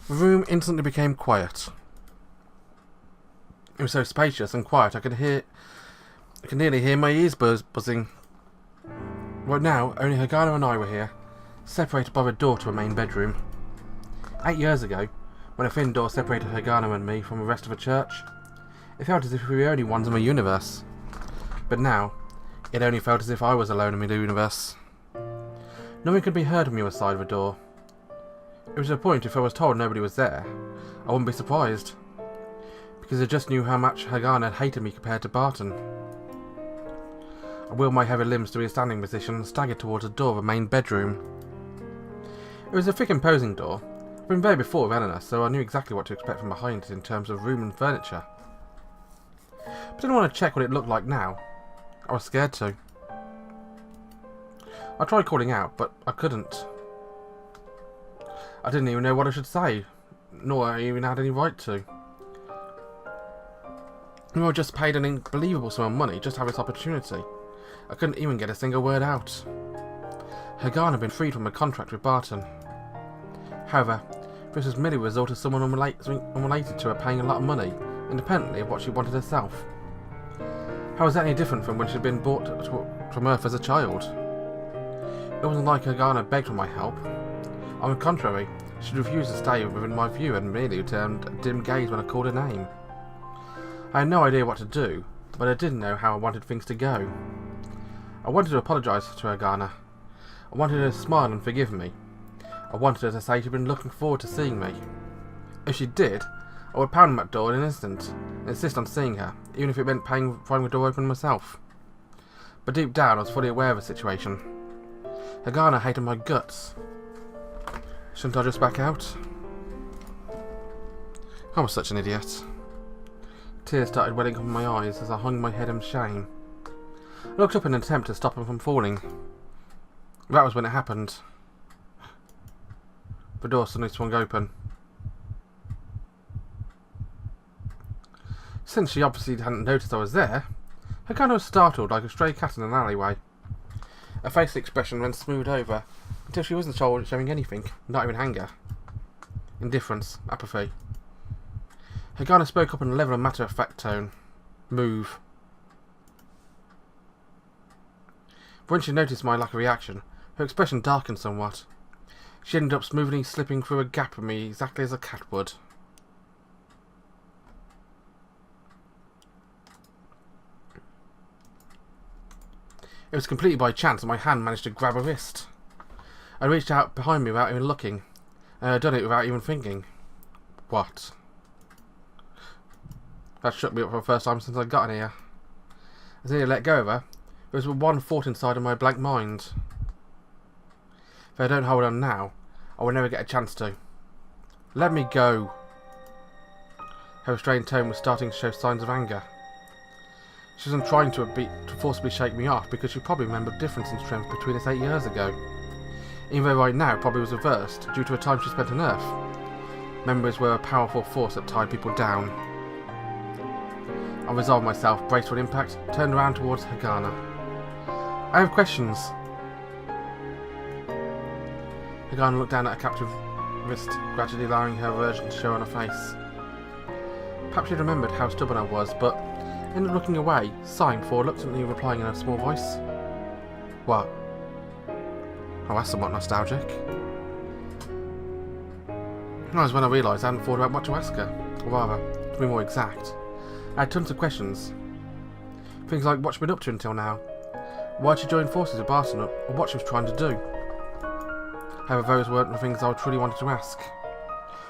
The room instantly became quiet. It was so spacious and quiet I could nearly hear my ears buzzing. Right now, only Hagana and I were here, separated by the door to a main bedroom. 8 years ago, when a thin door separated Hagana and me from the rest of the church, it felt as if we were the only ones in the universe. But now, it only felt as if I was alone in the universe. Nothing could be heard on the other side of the door. It was to the point if I was told nobody was there, I wouldn't be surprised, because I just knew how much Hagana had hated me compared to Barton. I wheeled my heavy limbs to a standing position and staggered towards the door of the main bedroom. It was a thick, imposing door. I'd been there before with Eleanor, so I knew exactly what to expect from behind it in terms of room and furniture. But I didn't want to check what it looked like now. I was scared to. I tried calling out, but I couldn't. I didn't even know what I should say, nor I even had any right to. I just paid an unbelievable sum of money just to have this opportunity. I couldn't even get a single word out. Hagana had been freed from a contract with Barton. However, this was merely a result of someone unrelated to her paying a lot of money, independently of what she wanted herself. How was that any different from when she'd been brought from Earth as a child? It wasn't like Hagana begged for my help. On the contrary, she refused to stay within my view and merely turned a dim gaze when I called her name. I had no idea what to do, but I didn't know how I wanted things to go. I wanted to apologise to Hagana. I wanted her to smile and forgive me. I wanted her to say she'd been looking forward to seeing me. If she did, I would pound on that door in an instant and insist on seeing her, even if it meant prying the door open myself. But deep down I was fully aware of the situation. Hagana hated my guts. Shouldn't I just back out? I was such an idiot. Tears started welling up in my eyes as I hung my head in shame. I looked up in an attempt to stop him from falling. That was when it happened. The door suddenly swung open. Since she obviously hadn't noticed I was there, Hagana was startled like a stray cat in an alleyway. Her facial expression went smooth over until she wasn't showing anything, not even anger. Indifference, apathy. Hagana spoke up in a level and matter-of-fact tone. Move. When she noticed my lack of reaction, her expression darkened somewhat. She ended up smoothly slipping through a gap with me exactly as a cat would. It was completely by chance that my hand managed to grab her wrist. I reached out behind me without even looking, and I had done it without even thinking. What? That shook me up for the first time since I got in here. As I nearly let go of her, there was one thought inside of my blank mind. If I don't hold on now, I will never get a chance to. Let me go. Her restrained tone was starting to show signs of anger. She wasn't trying to forcibly shake me off because she probably remembered the difference in strength between us 8 years ago. Even though right now it probably was reversed due to a time she spent on Earth. Memories were a powerful force that tied people down. I resolved myself, braced for an impact, turned around towards Hagana. I have questions. Hagana looked down at her captive wrist, gradually allowing her aversion to show on her face. Perhaps she remembered how stubborn I was, but ended up looking away, sighing before reluctantly replying in a small voice. What? Oh, that's somewhat nostalgic. That was when I realised I hadn't thought about what to ask her. Or rather, to be more exact, I had tons of questions. Things like what she'd been up to until now, why she joined forces with Barton, or what she was trying to do. However, those weren't the things I truly wanted to ask.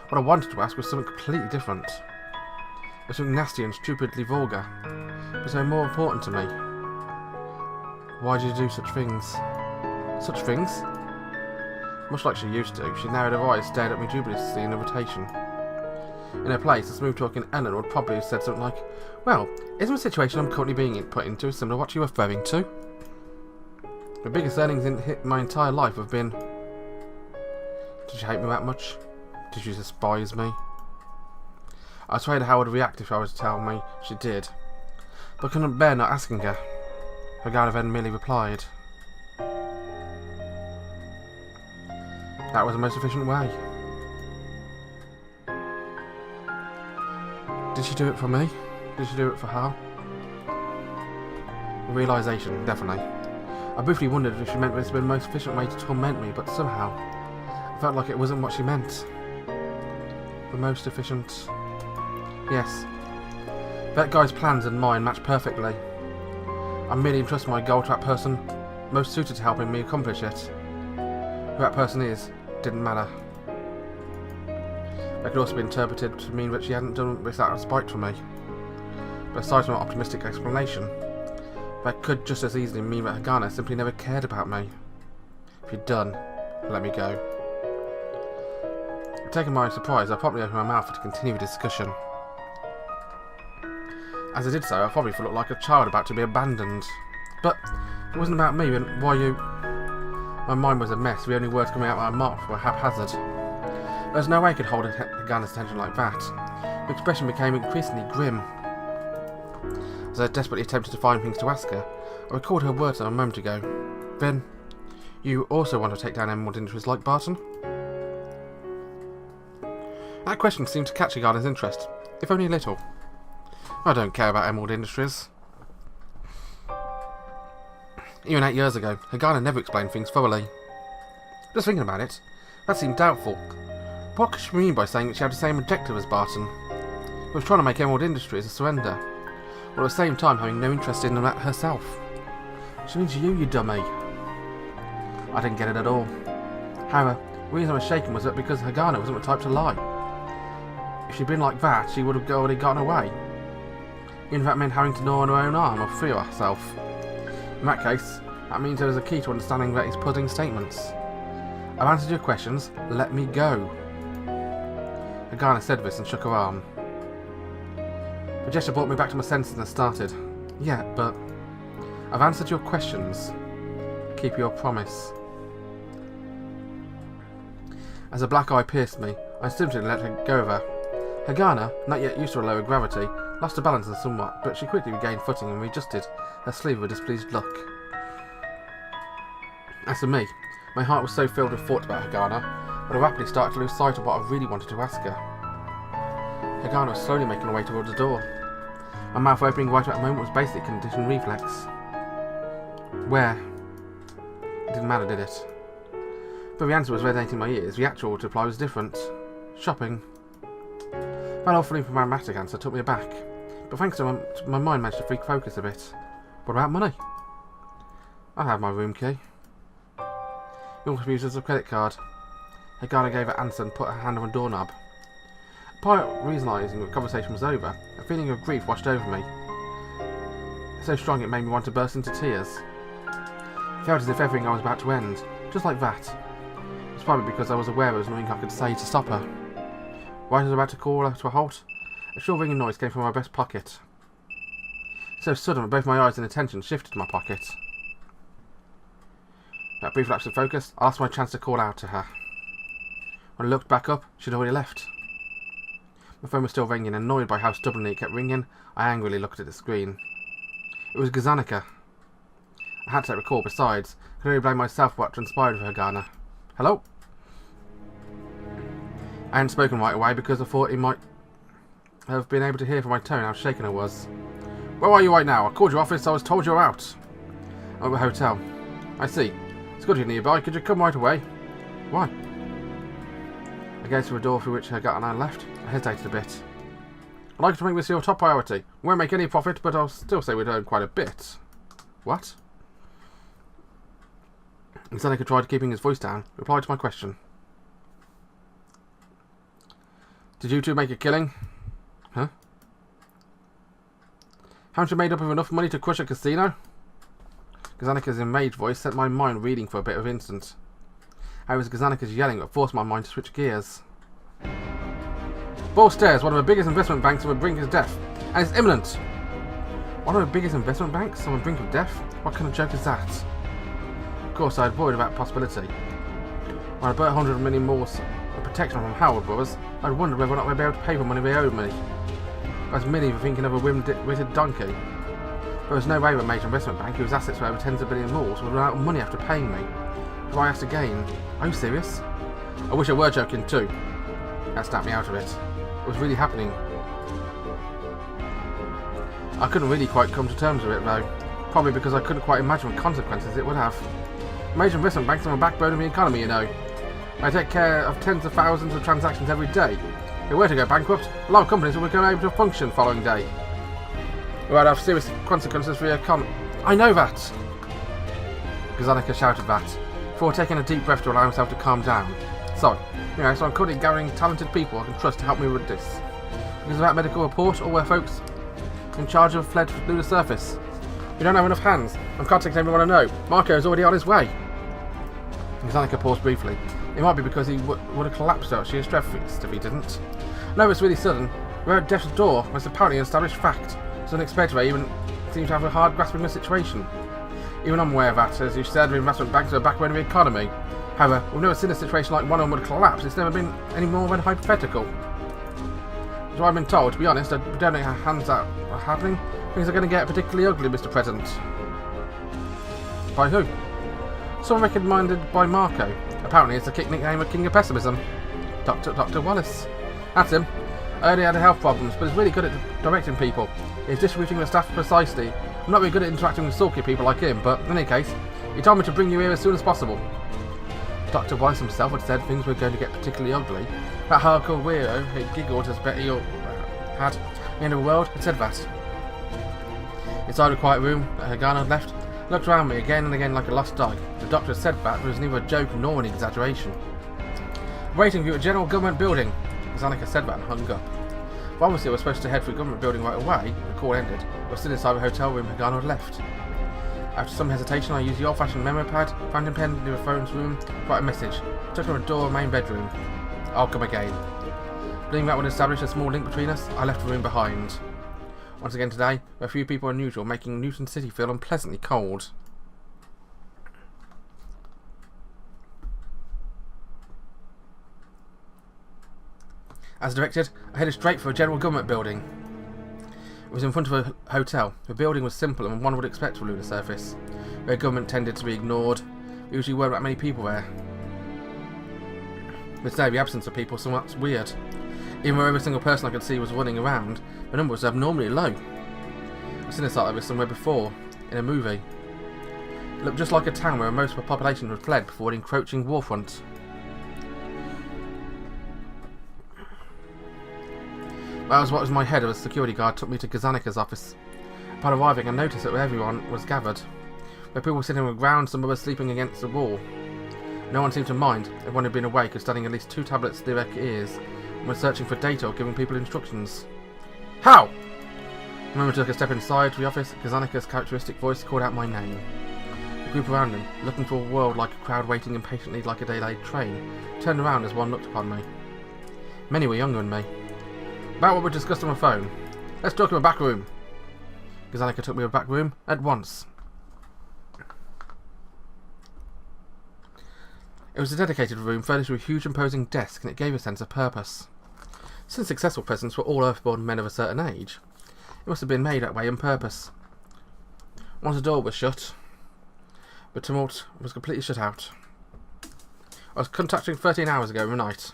What I wanted to ask was something completely different. It was something nasty and stupidly vulgar, but so more important to me. Why did you do such things? Such things? Much like she used to, she narrowed her eyes, stared at me dubiously in irritation. In her place, the smooth-talking Eleanor would probably have said something like, well, isn't the situation I'm currently being put into similar to what you were referring to? The biggest earnings in my entire life have been... Did she hate me that much? Did she despise me? I was afraid of how I would react if I was to tell me she did, but I couldn't bear not asking her. Hagana then merely replied. That was the most efficient way. Did she do it for me? Did she do it for her? Realisation, definitely. I briefly wondered if she meant this would be the most efficient way to torment me, but somehow I felt like it wasn't what she meant. The most efficient... Yes. That guy's plans and mine match perfectly. I merely entrusted my goal to that person most suited to helping me accomplish it. Who that person is, didn't matter. That could also be interpreted to mean that she hadn't done this out of spite for me. But aside from an optimistic explanation, that could just as easily mean that Hagana simply never cared about me. If you're done, let me go. Taken by surprise, I promptly opened my mouth to continue the discussion. As I did so, I probably looked like a child about to be abandoned. But it wasn't about me, and why you... My mind was a mess. The only words coming out of my mouth were haphazard. There was no way I could hold Hagana's attention like that. The expression became increasingly grim. As I desperately attempted to find things to ask her, I recalled her words a moment ago. Then, you also want to take down Emerald Industries like Barton? That question seemed to catch Hagana's interest, if only a little. I don't care about Emerald Industries. Even 8 years ago, Hagana never explained things thoroughly. Just thinking about it, that seemed doubtful. What could she mean by saying that she had the same objective as Barton? She was trying to make Emerald Industries a surrender, while at the same time having no interest in that herself. She means you dummy. I didn't get it at all. However, the reason I was shaken was that because Hagana wasn't the type to lie. If she'd been like that, she would have already gotten away. Even if that meant having to gnaw on her own arm or free herself. In that case, that means there is a key to understanding that his pudding statements. I've answered your questions, let me go. Hagana said this and shook her arm. The gesture brought me back to my senses and I started. Yeah, but... I've answered your questions. Keep your promise. As a black eye pierced me, I instinctively let her go of her. Hagana, not yet used to a lower gravity, lost her balance somewhat, but she quickly regained footing and readjusted her sleeve with a displeased look. As for me, my heart was so filled with thoughts about Hagana, that I rapidly started to lose sight of what I really wanted to ask her. Hagana was slowly making her way towards the door. My mouth opening right at that moment was basically a conditioned reflex. Where? It didn't matter, did it? But the answer was resonating in my ears. The actual reply was different. Shopping. That awfully dramatic answer took me aback, but thanks to my mind managed to focus a bit. What about money? I have my room key. You also uses a credit card. Hagana gave her answer and put her hand on the doorknob. Upon realising the conversation was over, a feeling of grief washed over me. So strong it made me want to burst into tears. It felt as if everything I was about to end, just like that. It was probably because I was aware there was nothing I could say to stop her. Right as I was about to call her to a halt, a shrill ringing noise came from my breast pocket. So sudden that both my eyes and attention shifted to my pocket. That brief lapse of focus, I lost my chance to call out to her. When I looked back up, she'd already left. My phone was still ringing, and annoyed by how stubbornly it kept ringing, I angrily looked at the screen. It was Gazanica. I had to take the call. Besides, I could only blame myself for what transpired with Hagana. Hello? I hadn't spoken right away because I thought he might have been able to hear from my tone how shaken I was. Where are you right now? I called your office, I was told you're out. I'm at the hotel. I see. It's good you're nearby. Could you come right away? Why? I gazed through a door through which Hagana and I left. I hesitated a bit. I'd like to make this your top priority. We won't make any profit, but I'll still say we'd earn quite a bit. What? Seneca tried keeping his voice down, replied to my question. Did you two make a killing? Huh? Haven't you made up of enough money to crush a casino? Gazanica's enraged voice set my mind reeling for a bit of instant. It was Gazanica's yelling that forced my mind to switch gears. Ball Stairs, one of the biggest investment banks on the brink of death, and it's imminent! One of the biggest investment banks on the brink of death? What kind of joke is that? Of course, I had worried about the possibility. When I bought 100 million more of protection from Howard Brothers, I'd wondered whether or not they'd be able to pay the money they owed me. I was merely thinking of a whim-witted donkey. There was no way that a major investment bank whose assets were over tens of billion more would run out of money after paying me. So I asked again, are you serious? I wish I were joking too. That snapped me out of it. It was really happening. I couldn't really quite come to terms with it though, probably because I couldn't quite imagine the consequences it would have. Major investment banks are the backbone of the economy, you know. They take care of tens of thousands of transactions every day. If they were to go bankrupt, a lot of companies would be unable to function the following day. It would have serious consequences for the economy. I know that! Gazanica shouted that, before taking a deep breath to allow himself to calm down. So I'm currently gathering talented people I can trust to help me with this. Because of that medical report, all where folks in charge have fled through the surface. We don't have enough hands. I'm contacting everyone I know. Marco is already on his way. Gazanica paused briefly. It might be because he would have collapsed out sheer strength if he didn't. No, it's really sudden. We're at death's door. It's apparently an established fact. It's unexpected. I even seem to have a hard grasp of the situation. Even I'm aware of that, as you said, the investment banks are the backbone of the economy. However, we've never seen a situation like one of them would collapse. It's never been any more than hypothetical. As I've been told, to be honest, I don't know how hands are happening. Things are going to get particularly ugly, Mr. President. By who? Someone recommended by Marco. Apparently it's the nickname of King of Pessimism. Dr. Wallace. That's him. Early had health problems, but he's really good at directing people. He's distributing the staff precisely. I'm not very good at interacting with sulky people like him, but in any case, he told me to bring you here as soon as possible. Dr. Wallace himself had said things were going to get particularly ugly. That hardcore weirdo who giggled as Betty had the end of the world had said that. Inside a quiet room that Hagana had left, I looked around me again and again like a lost dog. The doctor said that was neither a joke nor an exaggeration. Waiting for you at General Government Building. Zanika said that and hung up. But obviously I was supposed to head for the government building right away. The call ended. I was still inside the hotel room Hagana had left. After some hesitation, I used the old-fashioned memo pad, found a pen near the phone's room, write a message, took her a door main bedroom. I'll come again. Believing that would establish a small link between us, I left the room behind. Once again today, a few people unusual, making Newton City feel unpleasantly cold. As directed, I headed straight for a general government building. It was in front of a hotel. The building was simple and one would expect from a lunar surface, where government tended to be ignored. There usually weren't that many people there. But today, the absence of people was somewhat weird. Even though every single person I could see was running around, the number was abnormally low. I've seen a sight like this somewhere before, in a movie. It looked just like a town where most of the population had fled before an encroaching war front. That was what was in my head as a security guard took me to Gazanika's office. Upon arriving, I noticed that everyone was gathered. There were people sitting on the ground, some others sleeping against the wall. No one seemed to mind. Everyone had been awake and studying at least 2 tablets near their ears, and were searching for data or giving people instructions. How? The moment I took a step inside the office, Gazanika's characteristic voice called out my name. The group around him, looking for a world like a crowd waiting impatiently like a delayed train, turned around as one looked upon me. Many were younger than me. About what we discussed on the phone. Let's talk in the back room. Gazanica took me to the back room at once. It was a dedicated room furnished with a huge imposing desk, and it gave a sense of purpose. Since successful presidents were all earthborn men of a certain age, it must have been made that way on purpose. Once the door was shut, the tumult was completely shut out. I was contacting 13 hours ago overnight.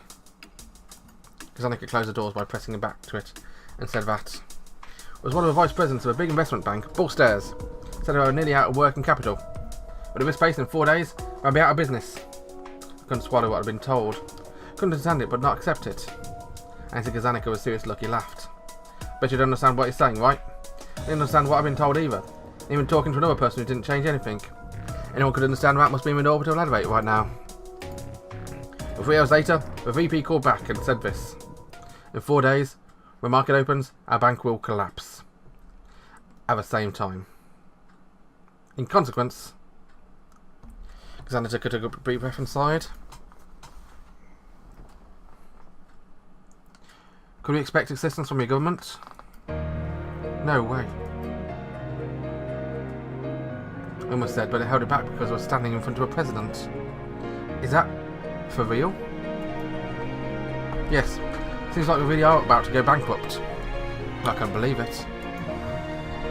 Gazanica closed the doors by pressing him back to it, and said that it was one of the vice presidents of a big investment bank, Bull Stairs, said they were nearly out of working capital. But at this pace in 4 days, I'd be out of business. I couldn't swallow what I'd been told. Couldn't understand it, but not accept it. Answered Gazanica with a serious look. He laughed. Bet you don't understand what he's saying, right? I didn't understand what I've been told either. Even talking to another person who didn't change anything. Anyone could understand that must be in an orbital elevator right now. But 3 hours later, the VP called back and said this. In 4 days, when market opens, our bank will collapse. At the same time. In consequence, Gazanica took a brief breath inside. Could we expect assistance from your government? No way. I almost said, but it held it back because I was standing in front of a president. Is that for real? Yes. Seems like we really are about to go bankrupt. I can't believe it.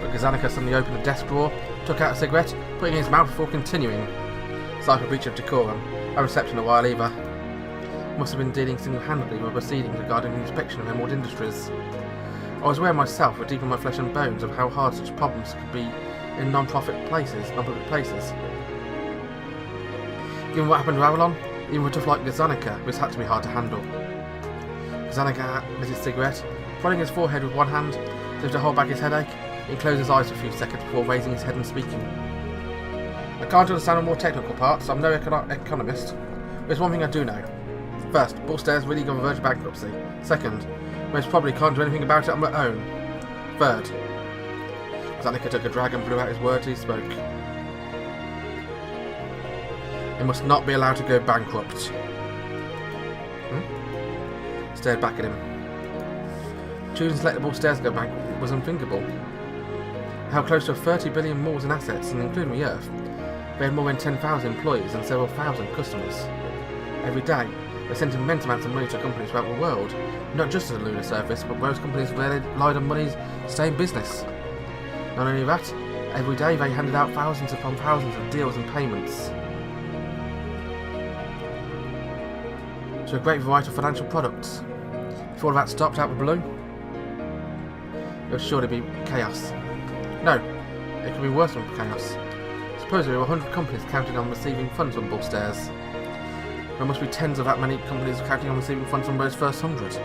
But Gazanica suddenly opened a desk drawer, took out a cigarette, putting it in his mouth before continuing. Cypher breach of decorum. I haven't slept in a while either. Must have been dealing single-handedly with proceedings regarding the inspection of Emerald Industries. I was aware myself, but deep in my flesh and bones, of how hard such problems could be in non-public places. Given what happened to Avalon, even for stuff like Gazanica, this had to be hard to handle. Gazanica lit his cigarette, prodding his forehead with one hand, as if to hold back his headache. He closed his eyes for a few seconds before raising his head and speaking. I can't understand the more technical parts, I'm no economist. There's one thing I do know. First, Bull Stairs really on the verge of bankruptcy. Second, most probably can't do anything about it on their own. Third, Gazanica took a drag and blew out his words as he spoke. They must not be allowed to go bankrupt. Stared back at him. Choosing to let the Bull Stairs go bankrupt was unthinkable. How close to 30 billion more in assets, and including the Earth, they had more than 10,000 employees and several thousand customers. Every day, they sent immense amounts of money to companies throughout the world, not just to the lunar surface, but those companies where they relied on money to stay in business. Not only that, every day they handed out thousands upon thousands of deals and payments to a great variety of financial products. If all of that stopped out of the blue, it would surely be chaos. No, it could be worse than chaos. Suppose there were 100 companies counting on receiving funds from Bull Stairs. There must be tens of that many companies counting on receiving funds from those first 100.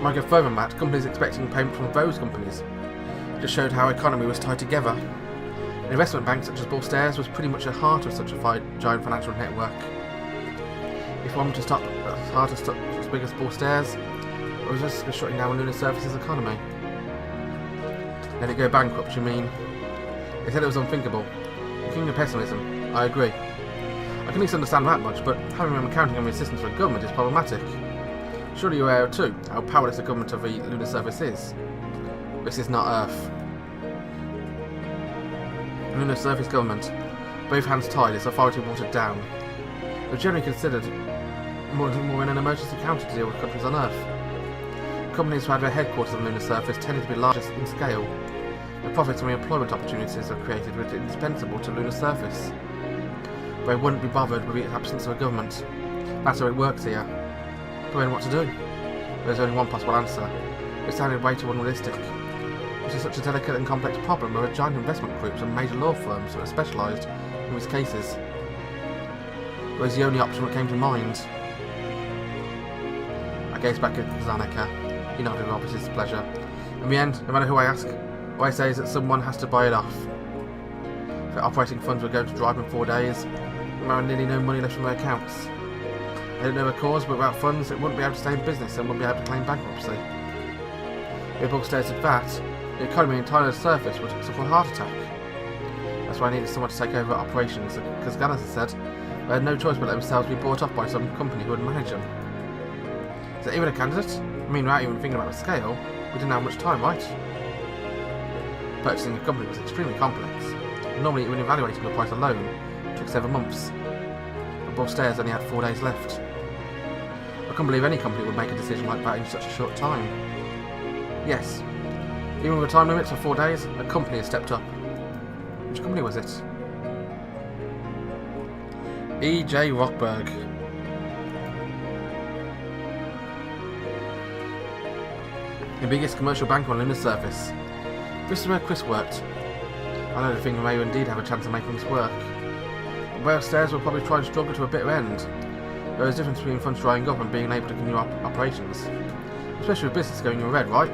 Might go further than that, companies expecting payment from those companies. Just showed how economy was tied together. An investment bank such as Bull Stairs was pretty much the heart of such a giant financial network. If one were to stop as hard as big as Bull Stairs, it was just shutting down the lunar surface's economy. Let it go bankrupt, you mean? They said it was unthinkable. King of pessimism, I agree. I can at least understand that much, but having them counting on the assistance of the government is problematic. Surely you're aware too how powerless the government of the lunar surface is. This is not Earth. The lunar surface government, both hands tied, its authority watered down. It was generally considered more in an emergency counter to deal with countries on Earth. Companies who had their headquarters on the lunar surface tended to be larger in scale. The profits and the employment opportunities are created were indispensable to the lunar surface. They wouldn't be bothered with the absence of a government. That's how it works here. But then what to do? There's only one possible answer. It sounded way too unrealistic. This is such a delicate and complex problem with giant investment groups and major law firms that are specialised in these cases. It was the only option that came to mind. I gazed back at Gazanica. He nodded in opposite displeasure. In the end, no matter who I ask, what I say is that someone has to buy it off. If their operating funds were going to dry up in 4 days, there were nearly no money left in their accounts. They didn't know the cause, but without funds, it wouldn't be able to stay in business and wouldn't be able to claim bankruptcy. If Bull Stairs did that, the economy and entire surface would suffer a heart attack. That's why I needed someone to take over operations, because Gannis had said they had no choice but let themselves be bought off by some company who would manage them. Is that even a candidate? I mean, without even thinking about the scale, we didn't have much time, right? Purchasing a company was extremely complex. Normally, even evaluating the price alone took several months. But Bull Stairs only had 4 days left. I can't believe any company would make a decision like that in such a short time. Yes, even with a time limit of 4 days, a company has stepped up. Which company was it? E.J. Rockberg. The biggest commercial bank on the lunar surface. This is where Chris worked. I know the thing may indeed have a chance of making this work. But Bull Stairs will probably try and struggle to a bitter end. There is a difference between funds drying up and being able to continue operations. Especially with business going in red, right?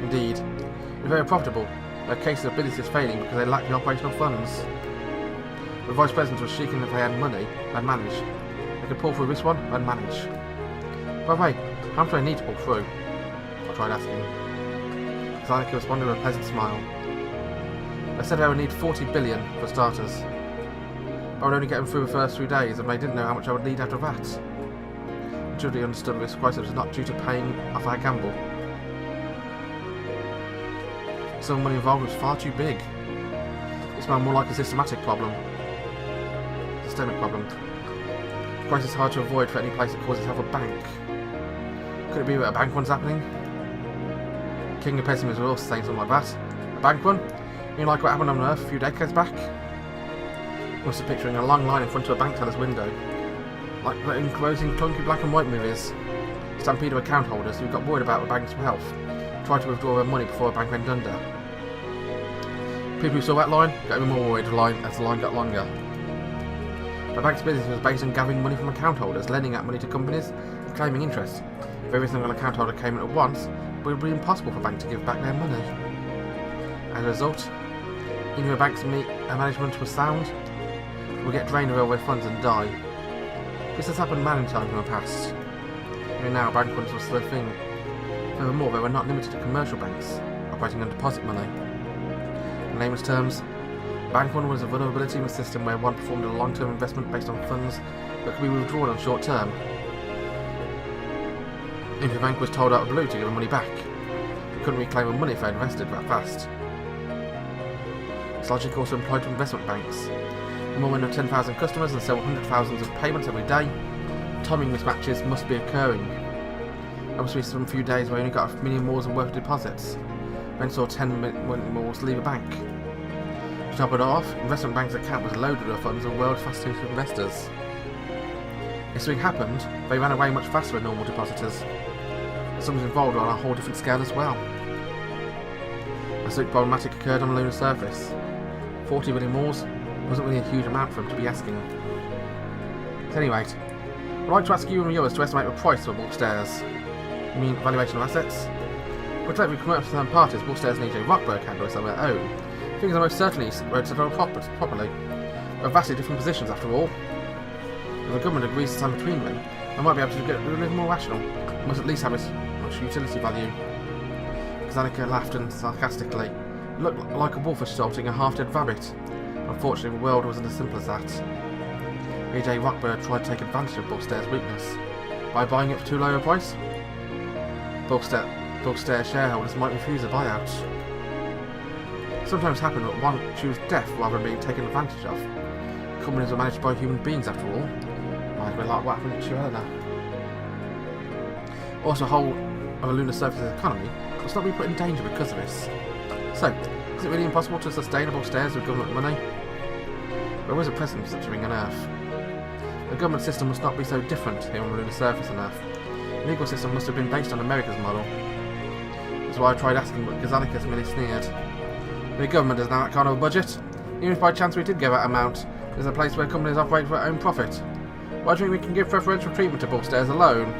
Indeed. They're very profitable. There are cases of businesses failing because they lack the operational funds. The Vice President was shrieking if they had money, they'd manage. They could pull through this one, they'd manage. By the way, how much do I need to pull through? I tried asking. Gazanica responded with a pleasant smile. They said they would need 40 billion for starters. I would only get them through the first few days, and they didn't know how much I would need after that. Judy understood this crisis was not due to paying off our gamble. The sum of money involved was far too big. It smelled more like a systemic problem. The crisis is hard to avoid for any place that calls itself a bank. Could it be that a bank one's happening? King of Pessimism was also saying something like that. A bank one? You mean like what happened on Earth a few decades back? I must have picturing a long line in front of a bank teller's window. Like the engrossing clunky black and white movies. A stampede of account holders who got worried about the bank's health tried to withdraw their money before the bank went under. People who saw that line got even more worried as the line got longer. The bank's business was based on gathering money from account holders, lending out money to companies, and claiming interest. If every single account holder came in at once, it would be impossible for a bank to give back their money. As a result, either the bank's management was sound, or get drained of all their funds and die. This has happened many times in the past. Even now, bank runs were still a thing. Furthermore, they were not limited to commercial banks, operating on deposit money. In layman's terms, bank run was a vulnerability in the system where one performed a long-term investment based on funds that could be withdrawn on short term. If the bank was told out of the blue to give the money back, they couldn't reclaim the money if they invested that fast. This logic also applied to investment banks. The moment of 10,000 customers and several hundred thousands of payments every day, timing mismatches must be occurring. There must be some few days where you only got a million more worth of deposits, then saw 10 million more leave a bank. To top it off, investment bank's account was loaded with funds of the world's fastest investors. If something happened, they ran away much faster than normal depositors. Something involved on a whole different scale as well. A something problematic occurred on the lunar surface. 40 million more wasn't really a huge amount for them to be asking. At any rate, I'd like to ask you and yours to estimate the price of bought stairs. You mean valuation of assets? Which like we commercial third parties, bought stairs and EJ Rockberg handle this on their own. Things are most certainly where to develop properly. They're vastly different positions after all. If the government agrees to stand between them, they might be able to get a little more rational. It must at least have its much utility value. Kazanika laughed and sarcastically. It looked like a wolf assaulting a half-dead rabbit. Unfortunately, the world wasn't as simple as that. EJ Rockberg tried to take advantage of Bullstaire's weakness by buying it for too low a price. Bullstair shareholders might refuse a buyout. It sometimes happened that one choose death rather than being taken advantage of. Companies are managed by human beings after all. Might as well like what happened to Ella. Also, the whole of the lunar surface's economy must not be put in danger because of this. So, is it really impossible to sustain Bullstairs with government money? There was a precedent for such a thing on Earth. The government system must not be so different here on the lunar surface on Earth. The legal system must have been based on America's model. That's why I tried asking, but Gazanicus merely sneered. The government doesn't have that kind of a budget. Even if by chance we did give that amount, there's a place where companies operate for their own profit. Why do you think we can give preferential treatment to Bullstairs alone?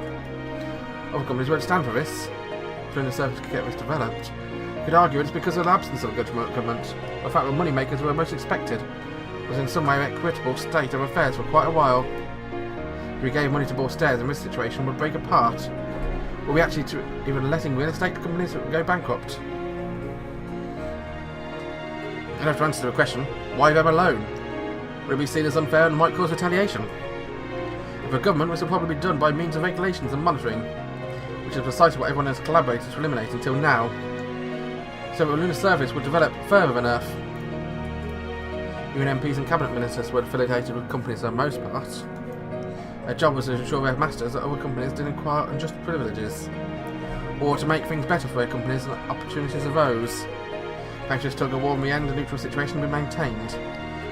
Other companies won't stand for this. If the lunar surface could get this developed, you could argue it's because of the absence of government. The fact that moneymakers were most expected was in some way an equitable state of affairs for quite a while. If we gave money to Bullstairs in this situation would break apart. Were we actually even letting real estate companies go bankrupt? I'd have to answer the question, why them alone? Would it be seen as unfair and might cause retaliation? If a government, this would probably be done by means of regulations and monitoring, which is precisely what everyone has collaborated to eliminate until now, so that the lunar surface would develop further than Earth. Even MPs and cabinet ministers were affiliated with companies for the most part. Their job was to ensure their masters that other companies didn't acquire unjust privileges, or to make things better for their companies and opportunities arose. Thanks to this tug of war in the end, a neutral situation had been maintained.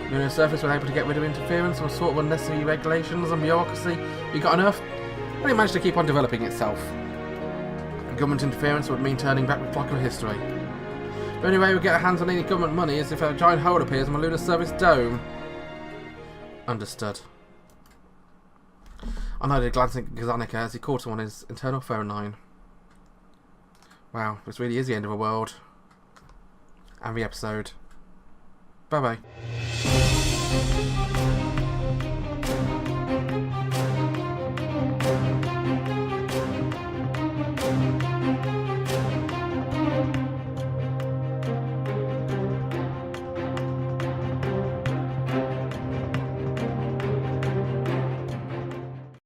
The lunar surface was able to get rid of interference and sort of unnecessary regulations and bureaucracy you got on Earth, and it managed to keep on developing itself. Government interference would mean turning back the clock of history. The only way we get our hands on any government money is if a giant hole appears on the lunar surface dome. Understood. I nodded, glancing at Gazanica as he called someone on his internal phone line. Wow, this really is the end of the world. And the episode. Bye bye.